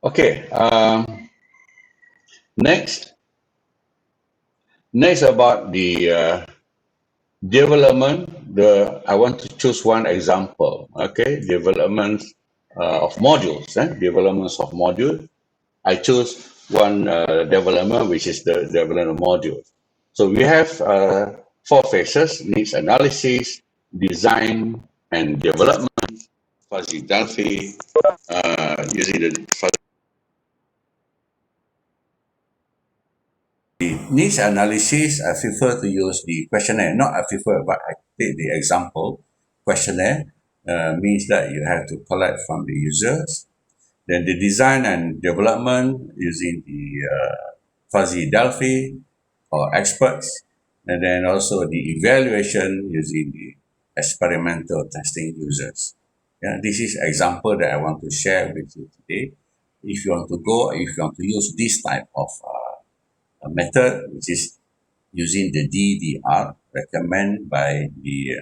Okay. Next, next about the development. I want to choose one example. Okay, development of modules. Developments of module. I choose one development, which is the development module. So we have four phases: needs analysis, design, and development. Fuzzy Delphi, using the needs analysis, I prefer to use the questionnaire. Not I prefer, but I take the example. Questionnaire means that you have to collect from the users. Then the design and development using the fuzzy Delphi or experts. And then also the evaluation using the experimental testing users. Yeah, this is example that I want to share with you today. If you want to use this type of a method, which is using the DDR recommended by the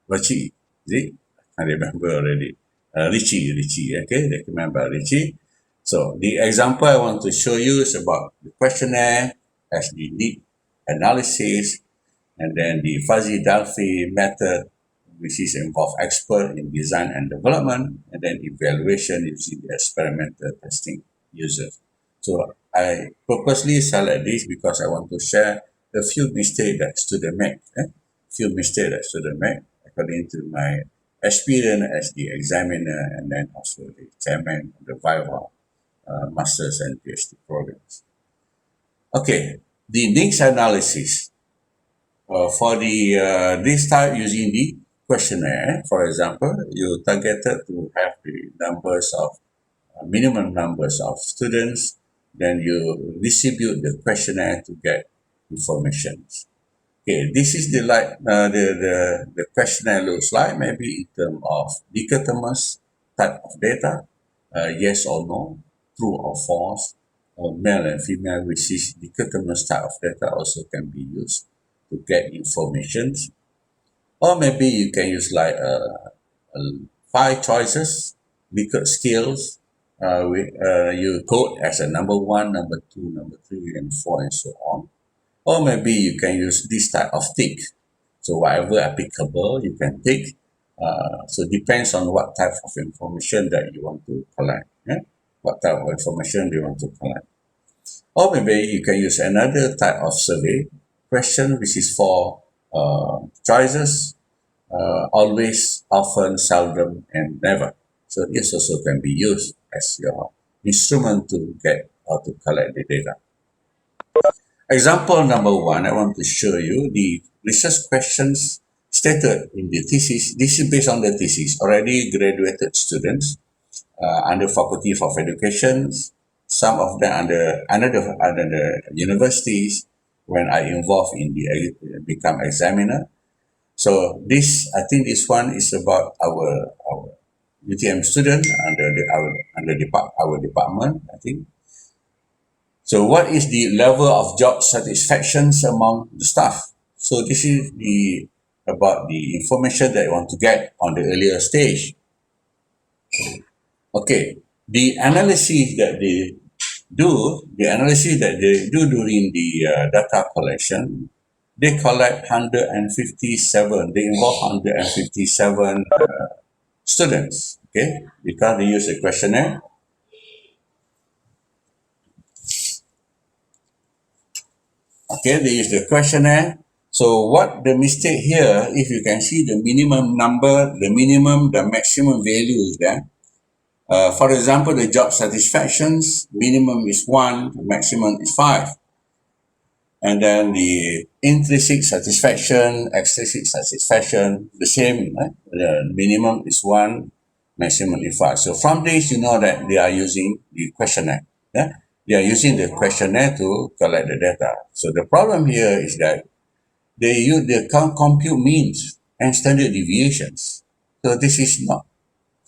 Richie, is it? I remember already. Richie, okay, recommended by Richie. So the example I want to show you is about the questionnaire as the need analysis, and then the fuzzy Delphi method, which is involve expert in design and development, and then evaluation using the experimental testing users. So I purposely select this because I want to share a few mistakes that student make. Few mistakes that student make according to my experience as the examiner and then also the chairman of the Viva Masters and PhD programs. Okay, the needs analysis. For the this type using the questionnaire, for example, you targeted to have the numbers of minimum numbers of students, then you distribute the questionnaire to get information. Okay, this is the like the questionnaire looks like, maybe in terms of dichotomous type of data, yes or no, true or false, or male and female, which is dichotomous type of data also can be used to get information. Or maybe you can use like a five choices, Likert skills. You code as a number one, number two, number three, and four, and so on. Or maybe you can use this type of tick. So whatever applicable, you can tick. So depends on what type of information that you want to collect. Yeah? What type of information you want to collect. Or maybe you can use another type of survey question, which is for choices, always, often, seldom, and never. So this also can be used as your instrument to get or to collect the data. Example number one, I want to show you the research questions stated in the thesis. This is based on the thesis. Already graduated students under Faculty of Education, some of them under the universities when I involved in the become examiner. So this, I think this one is about our UTM student our department, I think. So what is the level of job satisfaction among the staff? So this is the about the information that I want to get on the earlier stage. Okay, the analysis that they do during the data collection, they collect 157, they involve 157 students, okay, because they use a questionnaire. Okay, they use the questionnaire. So what the mistake here, if you can see the minimum number, the minimum, the maximum value is there. For example, the job satisfactions, minimum is 1, the maximum is 5. And then the intrinsic satisfaction, extrinsic satisfaction, the same, right? The minimum is 1, maximum is 5. So from this, you know that they are using the questionnaire. Yeah? They are using the questionnaire to collect the data. So the problem here is that they can't compute means and standard deviations. So this is not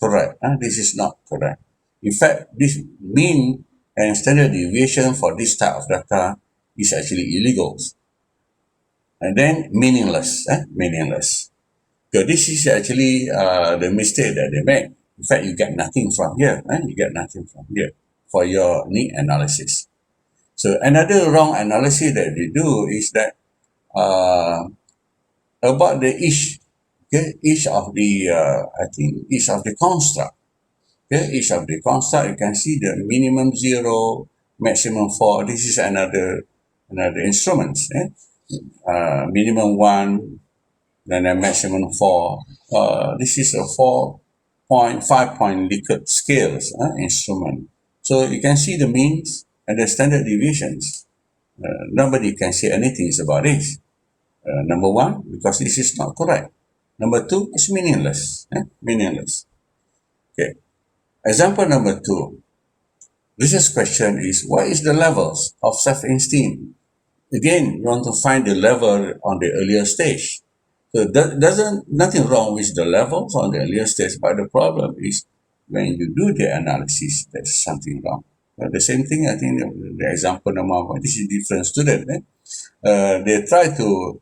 correct. This is not correct. In fact, this mean and standard deviation for this type of data is actually illegal and then meaningless. Meaningless. So this is actually the mistake that they make. In fact, you get nothing from here. You get nothing from here for your need analysis. So another wrong analysis that they do is that uh, about the each, okay, each of the I think each of the construct. Okay, each of the construct you can see the minimum 0, maximum 4. This is another instrument. Minimum 1, then a maximum 4. This is a 4 point, 5 point Likert scales instrument. So you can see the means and the standard deviations. Nobody can say anything about this. Number one, because this is not correct. Number two, it's meaningless. Meaningless. Okay. Example number two. This question is, what is the levels of self-esteem? Again, you want to find the level on the earlier stage. So that doesn't nothing wrong with the levels on the earlier stage, but the problem is when you do the analysis, there's something wrong. The same thing, I think the example number one, this is different student. They try to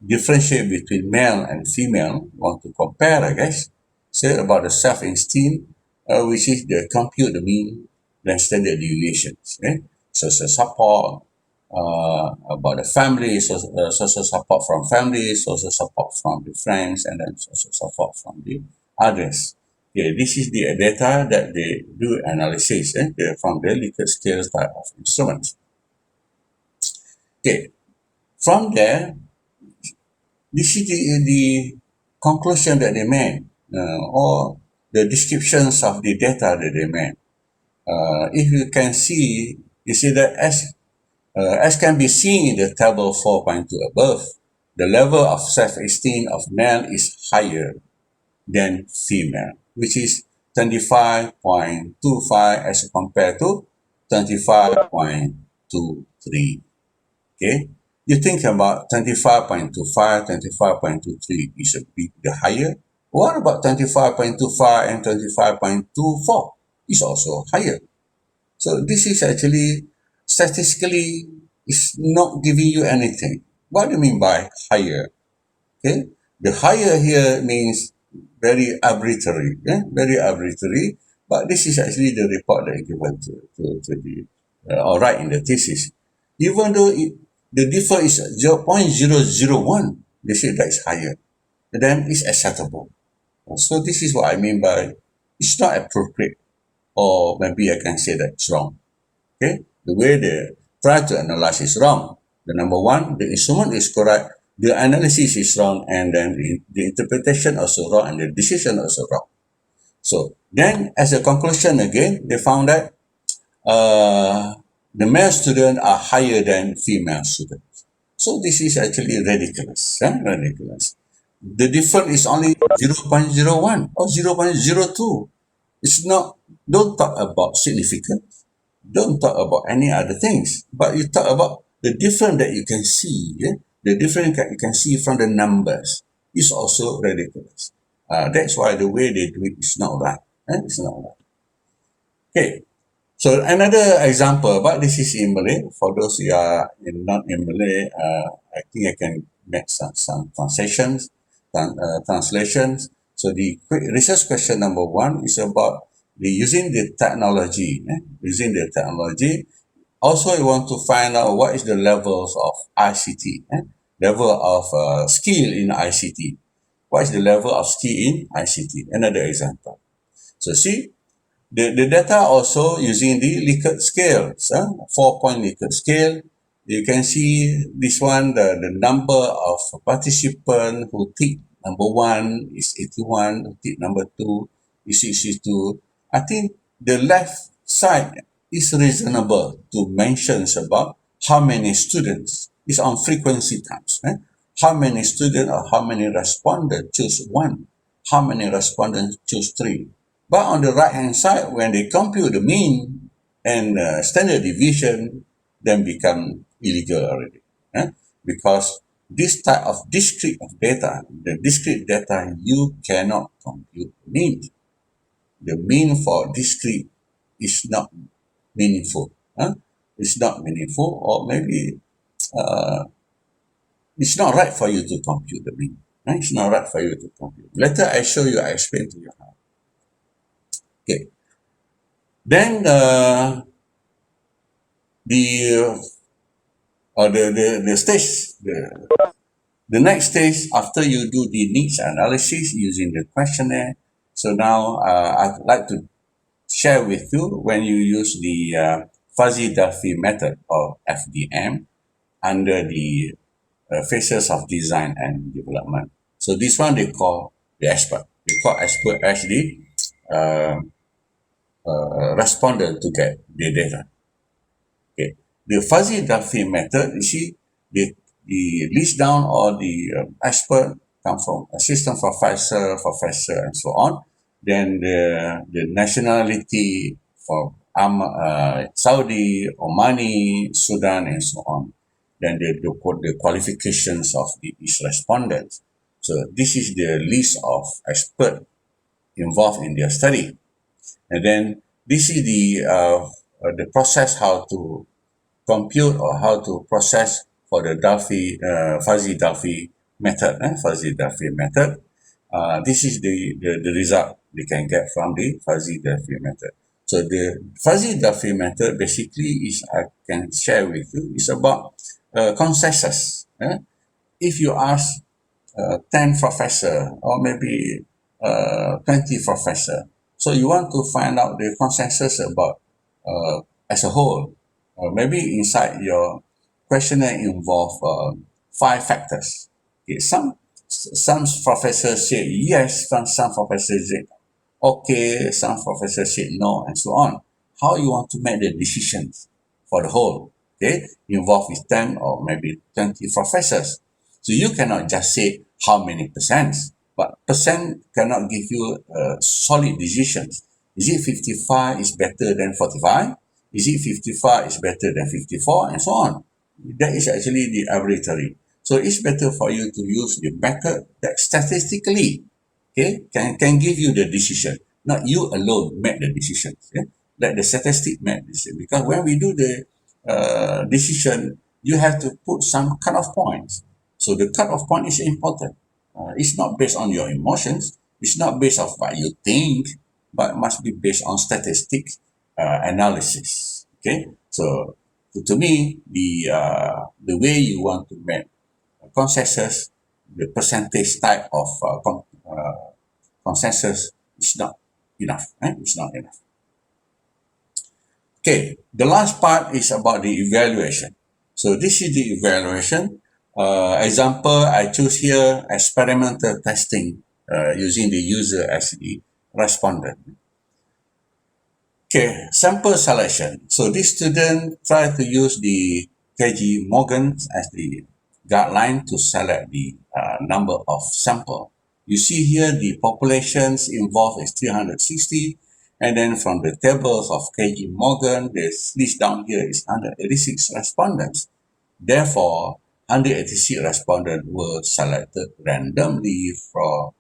differentiate between male and female, want to compare, I guess, say about the self-esteem, which is the compute the mean, then standard deviations. Social support, about the family, social support from family, social support from the friends, and then social support from the others. Okay, this is the data that they do analysis from the Likert scales type of instruments. Okay, from there, this is the conclusion that they made, or the descriptions of the data that they made. If you can see, you see that as can be seen in the table 4.2 above, the level of self-esteem of male is higher than female, which is 25.25 as compared to 25.23. Okay, you think about 25.25, 25.23 is a bit higher. What about 25.25 and 25.24 is also higher. So this is actually statistically is not giving you anything. What do you mean by higher? Okay, the higher here means very arbitrary, very arbitrary. But this is actually the report that is given to the or right in the thesis. Even though the differ is 0.001, they say that is higher. Then it's acceptable. So this is what I mean by it's not appropriate, or maybe I can say that it's wrong. Okay, the way they try to analyze is wrong. The number one, the instrument is correct, the analysis is wrong, and then the interpretation also wrong, and the decision also wrong. So then, as a conclusion again, they found that the male students are higher than female students. So this is actually ridiculous. Ridiculous. The difference is only 0.01 or 0.02. It's not, don't talk about significance. Don't talk about any other things, but you talk about the difference that you can see. The difference that you can see from the numbers is also ridiculous. That's why the way they do it is not right. It's not right. Okay, so another example, but this is in Malay. For those who are not in Malay, I think I can make some translations. So the research question number one is about using the technology. Using the technology. Also, you want to find out what is the levels of ICT, level of skill in ICT. What is the level of skill in ICT? Another example. So see, the data also using the Likert scales, 4-point Likert scale. You can see this one, the number of participants who tick number one is 81, who tick number two is 62. I think the left side is reasonable to mention about how many students is on frequency times. How many students or how many respondents choose one? How many respondents choose three? But on the right-hand side, when they compute the mean and standard deviation, then become illegal already. Because this type of discrete of data, the discrete data, you cannot compute mean. The mean for discrete is not meaningful. It's not meaningful, or maybe it's not right for you to compute the mean. It's not right for you to compute. Later I show you, I explain to you how. Okay. Then the the next stage after you do the needs analysis using the questionnaire. So now I'd like to share with you when you use the fuzzy Delphi method or FDM under the phases of design and development. So this one they call the expert. They call expert as the uh, respondent to get the data. Okay. The fuzzy Delphi method, you see, the list down or the expert come from assistant professor, professor, and so on. Then the nationality for Saudi, Omani, Sudan, and so on. Then the qualifications of each respondent. So this is the list of experts involved in their study. And then this is the process how to compute or how to process for the Delphi fuzzy Delphi method. Fuzzy Delphi method. This is the result they can get from the fuzzy Delphi method. So the fuzzy Delphi method basically is I can share with you is about consensus. If you ask 10 professor or maybe 20 professor. So you want to find out the consensus about as a whole. Maybe inside your questionnaire involve five factors. Okay, some professors say yes, some professors say okay, some professors say no, and so on. How you want to make the decisions for the whole? Okay, involved with 10 or maybe 20 professors. So you cannot just say how many percents, but percent cannot give you solid decisions. Is it 55 is better than 45? Is it 55 is better than 54? And so on. That is actually the arbitrary. So it's better for you to use the method that statistically can give you the decision. Not you alone make the decisions. Let the statistic make the decision. Because when we do the decision, you have to put some cutoff points. So the cutoff point is important. It's not based on your emotions. It's not based on what you think, but must be based on statistics analysis. Okay, so to me, the way you want to make consensus, the percentage type of consensus is not enough. It's not enough. Okay, the last part is about the evaluation. So this is the evaluation. Example, I choose here experimental testing using the user as the respondent. Okay, sample selection. So this student try to use the KG Morgan as the guideline to select the number of sample. You see here the populations involved is 360, and then from the tables of KG Morgan, the list down here is 186 respondents. Therefore, 186 respondents were selected randomly for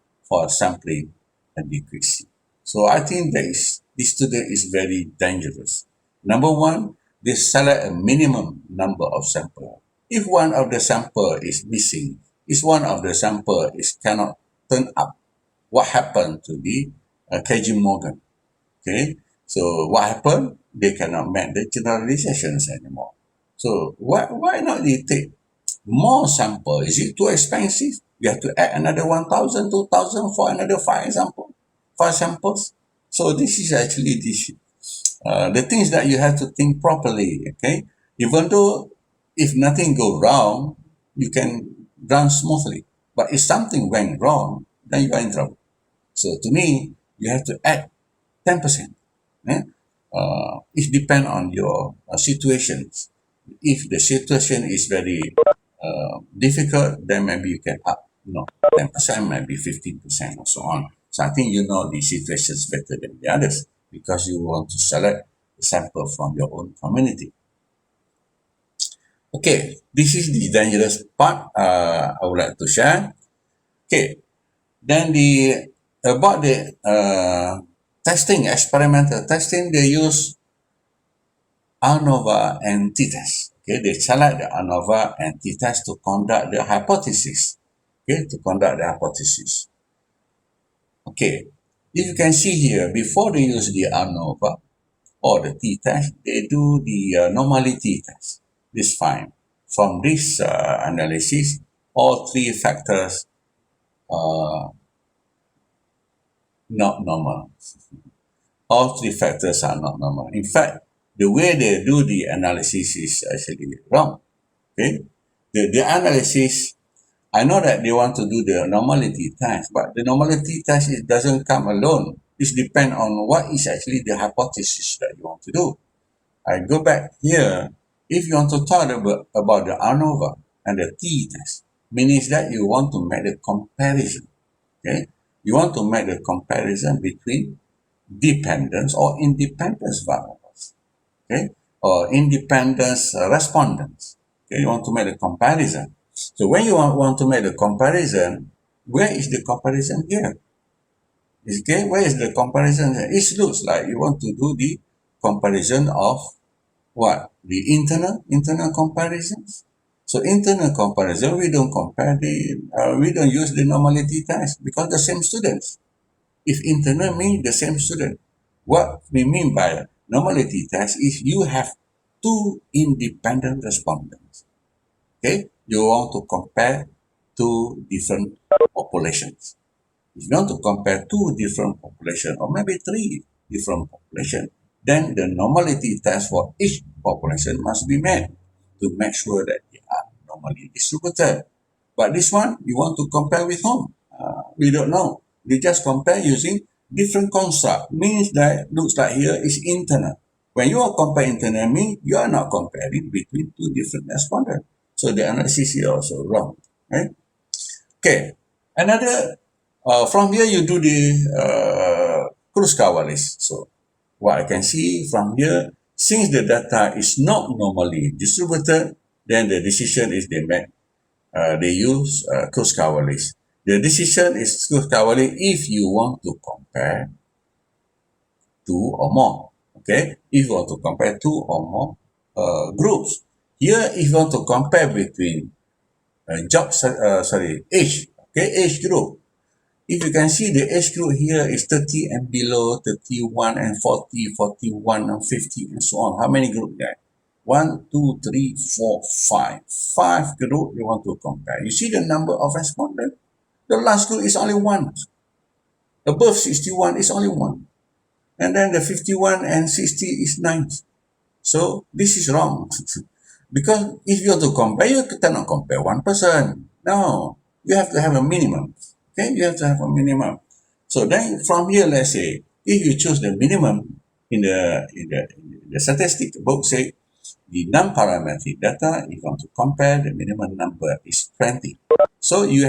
sampling adequacy. So I think this student is very dangerous. Number one, they select a minimum number of sample. If one of the sample is missing, if one of the sample is cannot turn up, what happened to the KG Morgan? Okay, so what happened? They cannot make the generalizations anymore. So why not they take more sample? Is it too expensive? You have to add another 1,000, 2,000 for another five samples. So this is actually the things that you have to think properly. Okay, even though if nothing go wrong, you can run smoothly. But if something went wrong, then you are in trouble. So to me, you have to add 10%. Eh? It depends on your situations. If the situation is very difficult, then maybe you can up, 10%, maybe 15%, or so on. So I think you know the situations better than the others because you want to select a sample from your own community. Okay, this is the dangerous part I would like to share. Okay, then the about the testing, experimental testing, they use ANOVA and t-test. Okay, they select the ANOVA and t-test to conduct the hypothesis. Okay, to conduct the hypothesis. Okay, If you can see here, before they use the ANOVA or the t-test, they do the normality test. This fine. From this analysis, all three factors are not normal. All three factors are not normal. In fact, the way they do the analysis is actually wrong. Okay? The analysis, I know that they want to do the normality test, but the normality test, it doesn't come alone. It depends on what is actually the hypothesis that you want to do. I go back here. If you want to talk about the ANOVA and the t-test, means that you want to make the comparison. Okay? You want to make the comparison between dependence or independence variables, okay, or independence respondents. Okay, you want to make a comparison. So when you want to make the comparison, where is the comparison here? Okay, where is the comparison here? It looks like you want to do the comparison of what? The internal comparisons. So internal comparison, we don't compare we don't use the normality test because the same students. If internal means the same student, what we mean by normality test is you have two independent respondents. Okay, you want to compare two different populations. If you want to compare two different populations, or maybe three different populations, then the normality test for each population must be made to make sure that they are normally distributed. But this one, you want to compare with whom? We don't know. We just compare using different construct. Means that looks like here is internal. When you are comparing internal, means you are not comparing between two different respondents. So the analysis is also wrong. Right? Okay. Another, from here you do the Kurosawa list. So what I can see from here, since the data is not normally distributed, then the decision is they use Kurosawa list. The decision is Kurosawa list if you want to compare two or more. Okay, if you want to compare two or more groups. Here, if you want to compare between age, okay, age group. If you can see the age group here is 30 and below, 31 and 40, 41 and 50 and so on. How many groups there? 1, 2, 3, 4, 5. 5 group you want to compare. You see the number of respondents? The last group is only 1. Above 61 is only 1. And then the 51 and 60 is 9. So this is wrong. Because if you want to compare, you cannot compare one person. No, you have to have a minimum. Okay, you have to have a minimum. So then from here, let's say, if you choose the minimum in the statistic book, say the non-parametric data, if you want to compare, the minimum number is 20. So you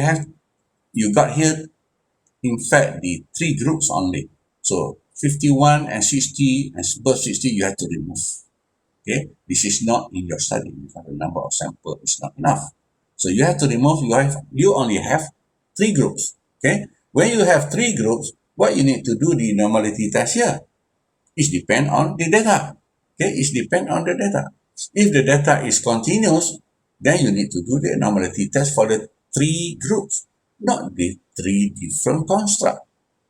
got here, in fact, the three groups only. So 51 and 60 and above 60, you have to remove. Okay, this is not in your study because the number of sample is not enough. So you have to remove, you only have three groups. Okay, when you have three groups, what you need to do the normality test here is depend on the data. Okay, it depend on the data. If the data is continuous, then you need to do the normality test for the three groups, not the three different construct.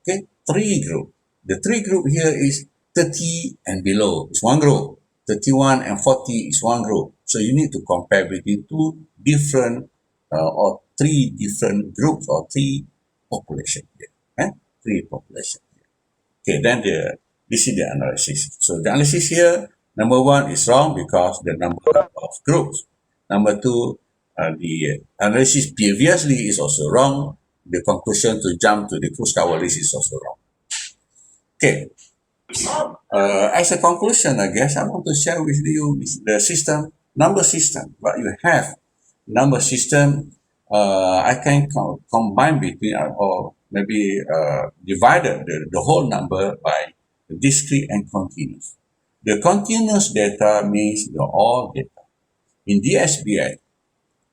Okay, three group. The three group here is 30 and below. It's one group. 31 and 40 is one group. So you need to compare between two different or three different groups or three population here. Three population here. Okay, then this is the analysis. So the analysis here, number one is wrong because the number of groups. Number two, the analysis previously is also wrong. The conclusion to jump to the Kurosawa list is also wrong. Okay, as a conclusion, I guess I want to share with you the system, number system. What you have, number system, I can combine between or maybe divided the whole number by discrete and continuous. The continuous data means the all data. In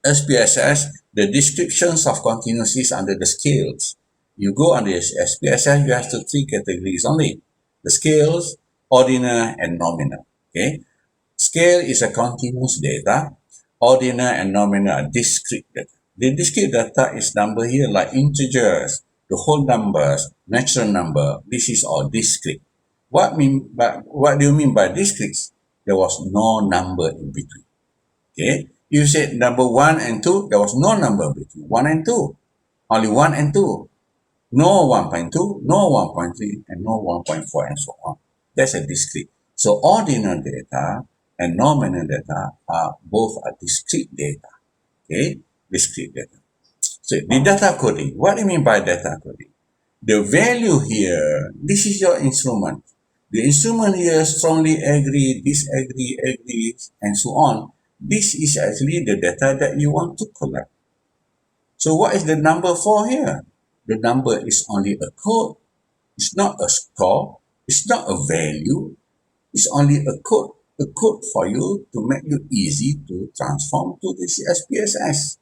SPSS, the descriptions of continuous under the scales. You go on the SPSS, you have to three categories only. The scales, ordinal, and nominal. Okay, scale is a continuous data. Ordinal and nominal are discrete data. The discrete data is number here like integers. the whole numbers, natural number, this is all discrete. What do you mean by discrete? There was no number in between. Okay, you said number 1 and 2, there was no number between 1 and 2, only 1 and 2. No 1.2, no 1.3, and no 1.4, and so on. That's a discrete. So ordinal data and nominal data are both a discrete data. Okay, discrete data. So the data coding, what do you mean by data coding? The value here, this is your instrument. The instrument here strongly agree, disagree, agree, and so on. This is actually the data that you want to collect. So what is the number for here? The number is only a code. It's not a score. It's not a value. It's only a code for you to make you easy to transform to this SPSS.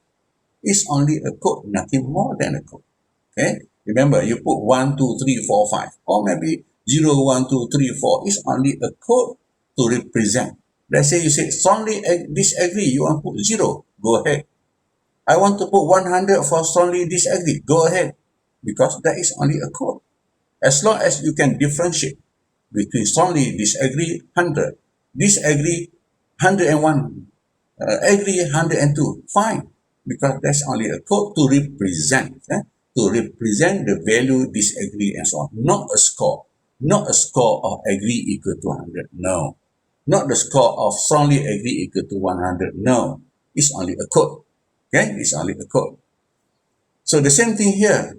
It's only a code, nothing more than a code. Okay? Remember, you put 1, 2, 3, 4, 5, or maybe 0, 1, 2, 3, 4 is only a code to represent. Let's say you say strongly disagree, you want to put 0, go ahead. I want to put 100 for strongly disagree, go ahead. Because that is only a code. As long as you can differentiate between strongly disagree 100, disagree 101, agree 102, fine. Because that's only a code to represent the value disagree and so on, not a score. Not a score of agree equal to 100, no. Not the score of strongly agree equal to 100, no. It's only a code. Okay, it's only a code. So the same thing here.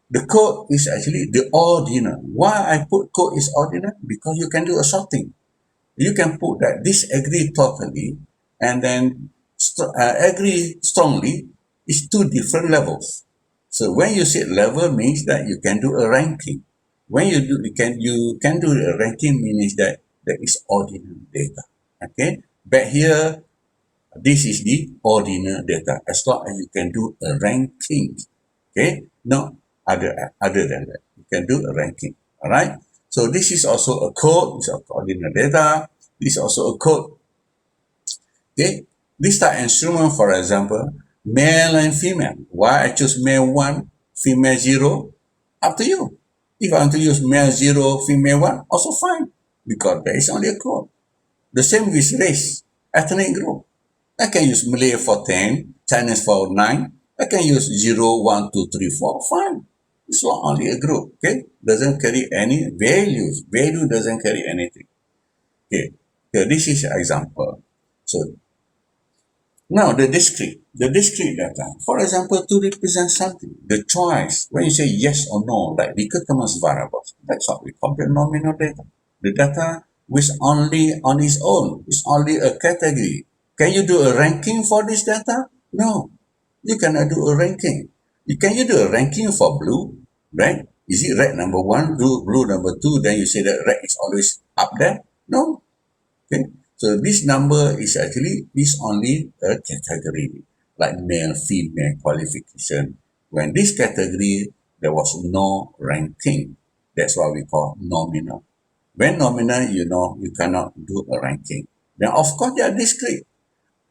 The code is actually the ordinal. Why I put code is ordinal? Because you can do a sorting. You can put that disagree totally and then agree strongly is two different levels. So when you say level means that you can do a ranking. When you can do a ranking means that there is ordinal data. Okay, but here this is the ordinal data. As long as you can do a ranking, okay, not other than that, you can do a ranking. All right. So this is also a code. It's a ordinal data. This is also a code. Okay. This type instrument, for example, male and female. Why I choose male 1, female 0? Up to you. If I want to use male 0, female 1, also fine. Because there is only a code. The same with race, ethnic group. I can use Malay for 10, Chinese for 9. I can use 0, 1, 2, 3, 4. Fine. It's not only a group. Okay. Doesn't carry any values. Value doesn't carry anything. Okay. So this is an example. So now the discrete data. For example, to represent something, the choice, when you say yes or no, like dichotomous variables, that's what we call the nominal data. The data which only on its own is only a category. Can you do a ranking for this data? No, you cannot do a ranking. Can you do a ranking for blue, right? Is it red number 1, blue number 2, then you say that red is always up there? No. Okay. So this number is only a category, like male, female qualification. When this category, there was no ranking. That's what we call nominal. When nominal, you cannot do a ranking. Then of course they are discrete.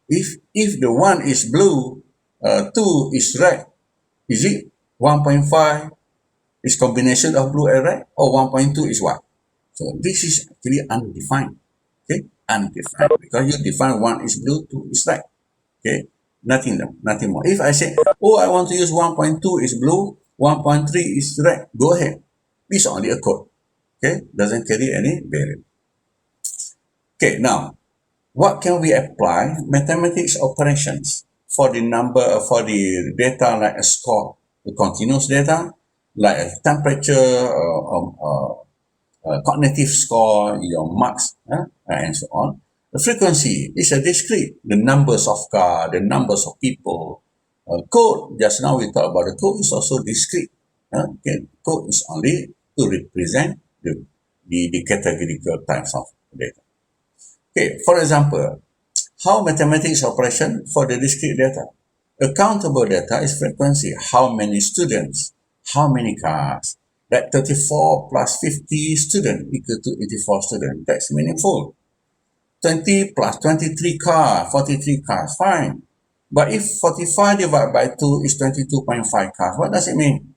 If the 1 is blue, 2 is red, is it 1.5 is combination of blue and red, or 1.2 is what? So this is actually undefined. Okay, undefined, because you define 1 is blue, 2 is red. Okay, nothing more. If I say, oh, I want to use 1.2 is blue, 1.3 is red, go ahead. It's only a code. Okay, doesn't carry any value. Okay, now what can we apply? Mathematics operations for the data like a score, the continuous data, like a temperature, cognitive score, your marks, and so on. The frequency is a discrete. The numbers of cars, the numbers of people. Code, just now we talked about the code, is also discrete. Okay. Code is only to represent the categorical types of data. Okay, for example, how mathematics operation for the discrete data. Accountable data is frequency. How many students? How many cars? That 34 plus 50 students equal to 84 students. That's meaningful. 20 plus 23 cars, 43 cars, fine. But if 45 divided by 2 is 22.5 cars, what does it mean?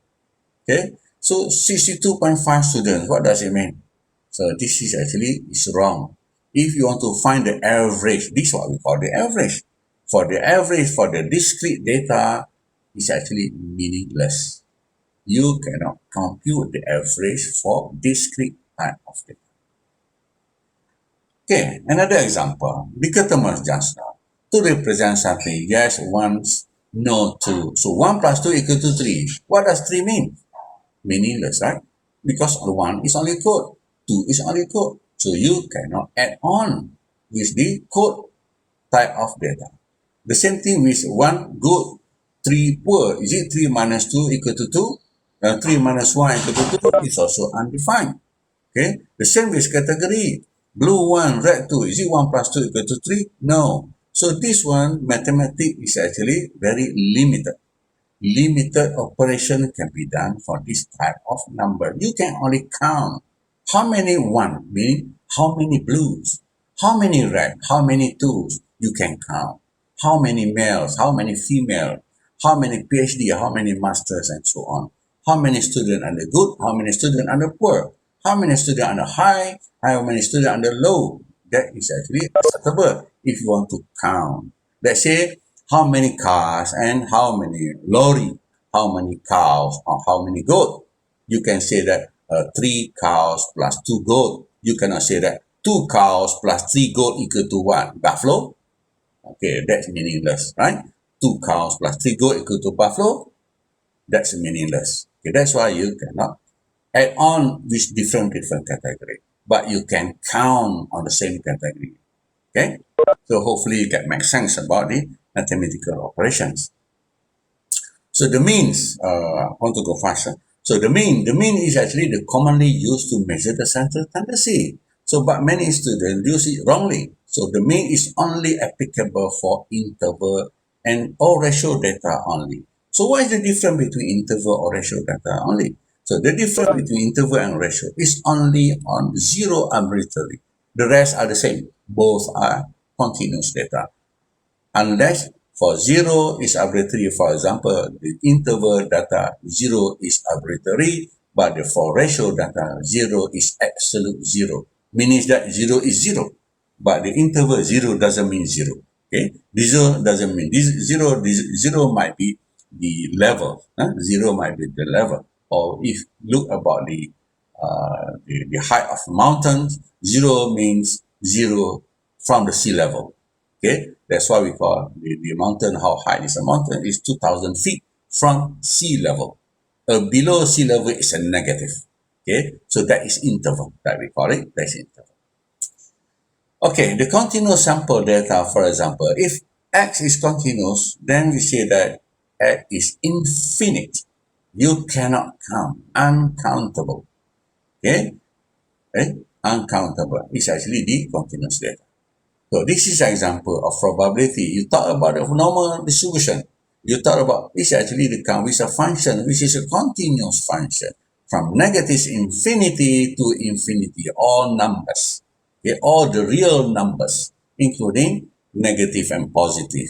Okay, so 62.5 students, what does it mean? So this is actually is wrong. If you want to find the average, this is what we call the average. For the average for the discrete data is actually meaningless. You cannot compute the average for discrete type of data. Okay, another example. Dichotomous just now. To represent something, yes, once, no, two. So 1 plus 2 equal to 3. What does 3 mean? Meaningless, right? Because 1 is only code, 2 is only code. So you cannot add on with the code type of data. The same thing with 1 good, 3 poor. Is it 3 minus 2 equal to 2? 3 minus 1 equal to 2 is also undefined. Okay, the same with category. Blue 1, red 2. Is it 1 plus 2 equal to 3? No. So this one, mathematics is actually very limited. Limited operation can be done for this type of number. You can only count how many one, meaning how many blues, how many red, how many twos you can count, how many males, how many female, how many PhD, how many masters, and so on. How many students under good, how many students under poor, how many students under high, how many students under low. That is actually acceptable if you want to count. Let's say how many cars and how many lorry, how many cows or how many goat. You can say that 3 cows plus 2 goat. You cannot say that 2 cows plus 3 goat equal to what? Buffalo? Okay, that's meaningless, right? 2 cows plus 3 goat equal to buffalo? That's meaningless. Okay, that's why you cannot add on with different category. But you can count on the same category. Okay? So hopefully you can make sense about the mathematical operations. So the means, I want to go faster. So the mean is actually the commonly used to measure the central tendency. So, but many students use it wrongly. So the mean is only applicable for interval and or ratio data only. So what is the difference between interval or ratio data only? So the difference between interval and ratio is only on zero arbitrary. The rest are the same. Both are continuous data unless for zero is arbitrary. For example, the interval data 0 is arbitrary, but for ratio data 0 is absolute 0, meaning that 0 is 0, but the interval 0 doesn't mean 0. Okay, this 0 doesn't mean this 0. This 0 might be the level. 0 might be the level, or if look about the height of mountains, 0 means 0 from the sea level. Okay, that's why we call the mountain, how high is a mountain, is 2,000 feet from sea level. Below sea level is a negative. Okay, so that is interval that we call it, that's interval. Okay, the continuous sample data, for example, if x is continuous, then we say that x is infinite. You cannot count, uncountable. Okay, uncountable is actually the continuous data. So this is an example of probability. You talk about the normal distribution. You talk about it's actually the count with a function which is a continuous function from negative infinity to infinity, all numbers. Okay, all the real numbers, including negative and positive.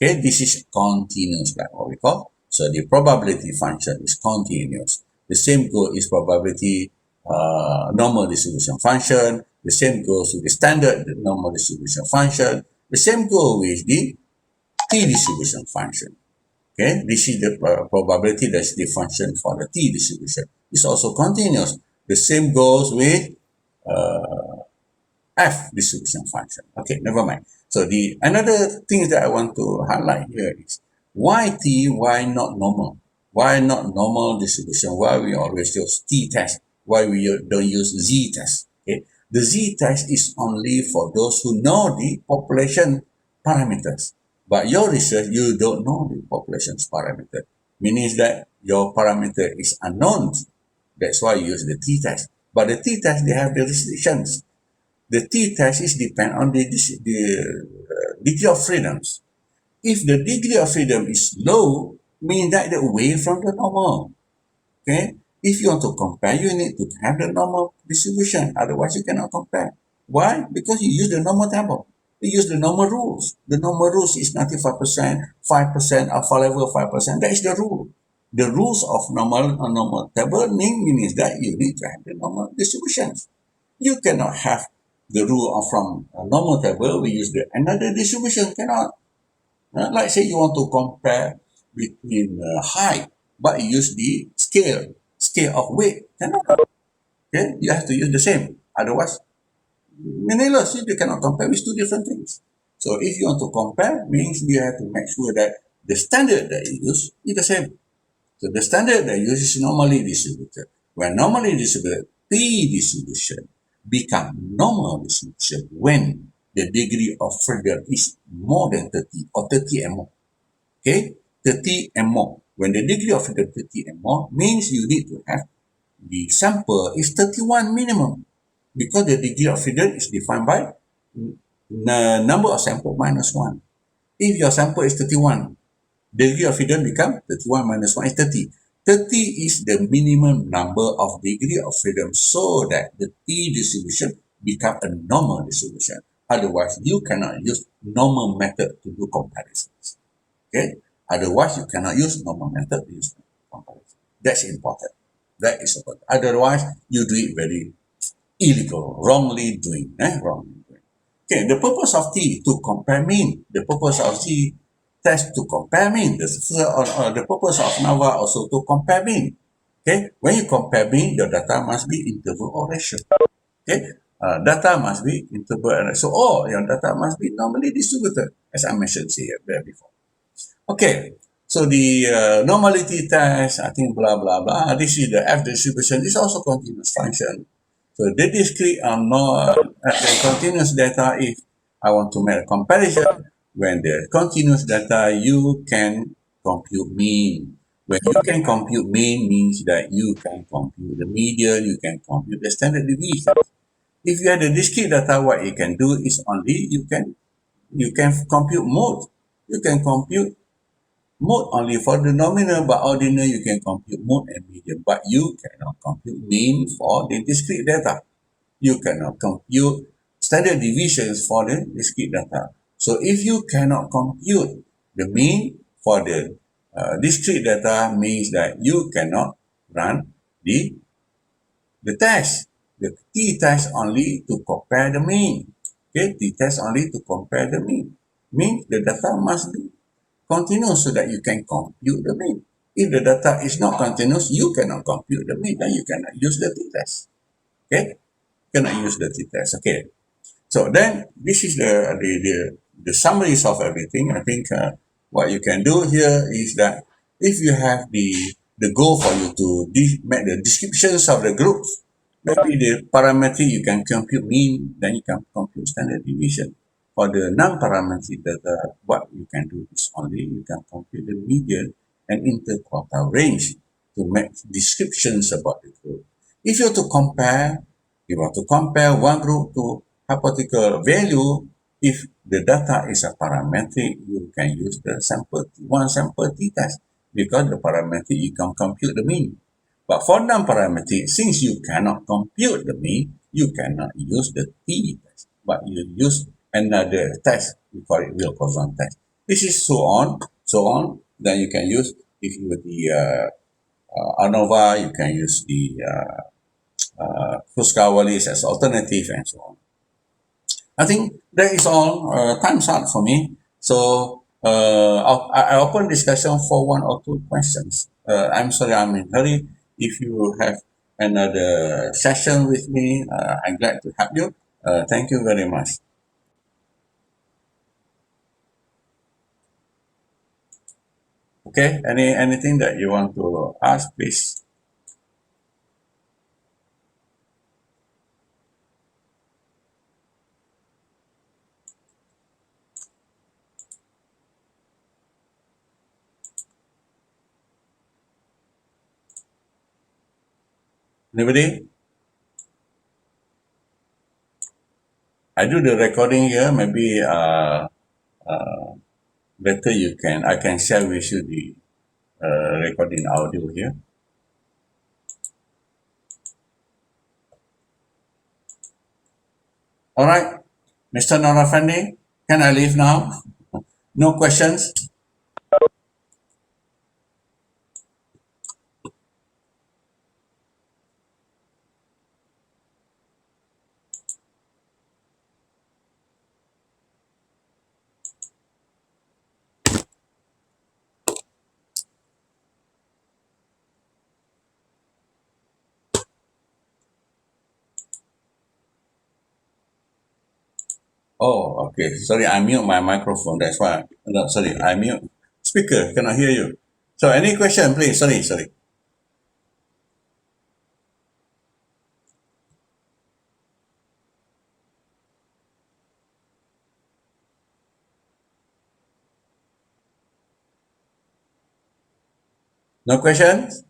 Okay, this is continuous, like what we call. So the probability function is continuous. The same goes is probability normal distribution function. The same goes with the standard normal distribution function. The same goes with the t-distribution function. Okay, this is the probability that's the function for the t-distribution. It's also continuous. The same goes with f distribution function. Okay, never mind. So the another thing that I want to highlight here is why t, why not normal? Why not normal distribution? Why we always use t-test? Why we don't use z-test? Okay, the z-test is only for those who know the population parameters. But your research, you don't know the population's parameter. Meaning that your parameter is unknown. That's why you use the t-test. But the t-test, they have the restrictions. The t-test is depend on the degree of freedoms. If the degree of freedom is low, means that they're away from the normal. Okay? If you want to compare, you need to have the normal distribution. Otherwise, you cannot compare. Why? Because you use the normal table. You use the normal rules. The normal rules is 95%, 5%, alpha level 5%. That is the rule. the rules of normal table means that you need to have the normal distributions. You cannot have the rule of from a normal table, we use the another distribution, cannot. Like say you want to compare between height, but you use the scale of weight, cannot. Okay, you have to use the same. Otherwise, meaningless. You cannot compare with two different things. So if you want to compare, means you have to make sure that the standard that you use is the same. So the standard that you use is normally distributed. When normally distributed, P distribution become normal distribution when the degree of freedom is more than 30 or 30 and more. Okay, 30 and more. When the degree of freedom 30 and more means you need to have the sample is 31 minimum, because the degree of freedom is defined by the number of sample minus 1. If your sample is 31, the degree of freedom become 31 minus 1 is 30. 30 is the minimum number of degree of freedom so that the T distribution become a normal distribution. Otherwise, you cannot use normal method to do comparisons. Okay? Otherwise, you cannot use normal method to use comparison. That's important. That is important. Otherwise, you do it very illegal, wrongly doing. Wrongly doing. Okay, the purpose of T to compare mean. The purpose of T test to compare mean. The purpose of NAVA also to compare mean. Okay, when you compare mean, your data must be interval or ratio. Okay, data must be interval and ratio. So all your data must be normally distributed, as I mentioned here before. Okay, so the normality test, I think blah, blah, blah. This is the F distribution. This is also continuous function. So the discrete the continuous data, if I want to make a comparison, when the continuous data, you can compute mean. When you can compute mean means that you can compute the median, you can compute the standard deviation. If you have the discrete data, what you can do is only you can compute mode. You can compute mode only for the nominal, but ordinal you can compute mode and median, but you cannot compute mean for the discrete data. You cannot compute standard deviations for the discrete data. So if you cannot compute the mean for the discrete data, means that you cannot run the test. The t-test only to compare the mean. Okay, t-test only to compare the mean. Means the data must be continuous so that you can compute the mean. If the data is not continuous, you cannot compute the mean, then you cannot use the t-test. Okay, cannot use the t-test. Okay, so then this is the summaries of everything. I think what you can do here is that if you have the goal for you to make the descriptions of the groups, maybe the parametric you can compute mean, then you can compute standard deviation. For the non-parametric data, what you can do is only you can compute the median and interquartile range to make descriptions about the group. If you want to compare one group to hypothetical value, if the data is a parametric, you can use the one sample t-test, because the parametric you can compute the mean. But for non-parametric, since you cannot compute the mean, you cannot use the t-test, but you use another test. We call it Wilcoxon test. This is so on, so on. Then you can use, if you the ANOVA, you can use the Fusca-Wallis as alternative and so on. I think that is all. Time's up for me. So I open discussion for one or two questions. I'm sorry, I'm in hurry. If you have another session with me, I'm glad to help you. Thank you very much. Okay, anything that you want to ask, please. Anybody? I do the recording here. Maybe better I can share with you the recording audio here. All right, Mr. Norafandi, can I leave now? No questions? Oh, okay. Sorry, I mute my microphone. That's why. No, sorry, I mute speaker. Cannot hear you. So, any question, please? Sorry, sorry. No questions?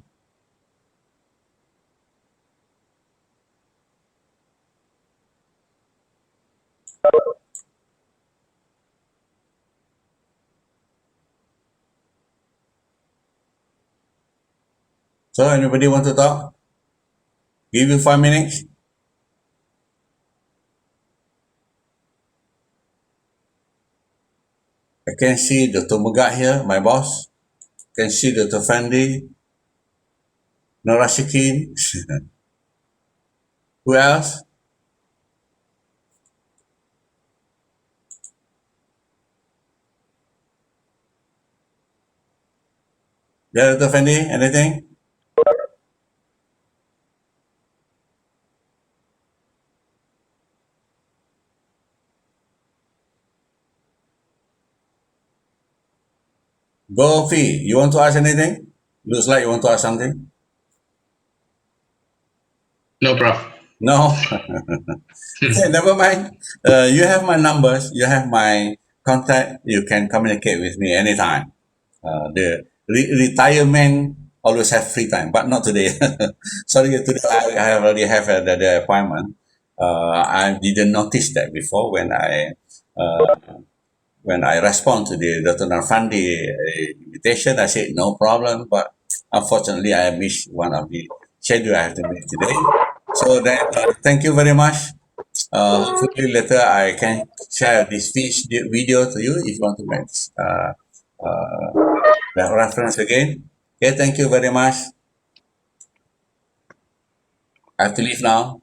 So, anybody want to talk? Give you 5 minutes. I can see Dr. Mugat here, my boss. Can see Dr. Fendi, Norashikin. Who else? Yeah, Dr. Fendi, anything? Go, Fee. You want to ask anything? Looks like you want to ask something. No, Prof. No? Okay, never mind. You have my numbers. You have my contact. You can communicate with me anytime. The retirement always have free time, but not today. Sorry, today I already have the appointment. I didn't notice that before uh, when I respond to the Dr. Narfandi invitation. I said no problem, but unfortunately I missed one of the schedule I have to make today. So then, thank you very much. Hopefully later I can share this video to you if you want to make the reference again. Okay, thank you very much. I have to leave now.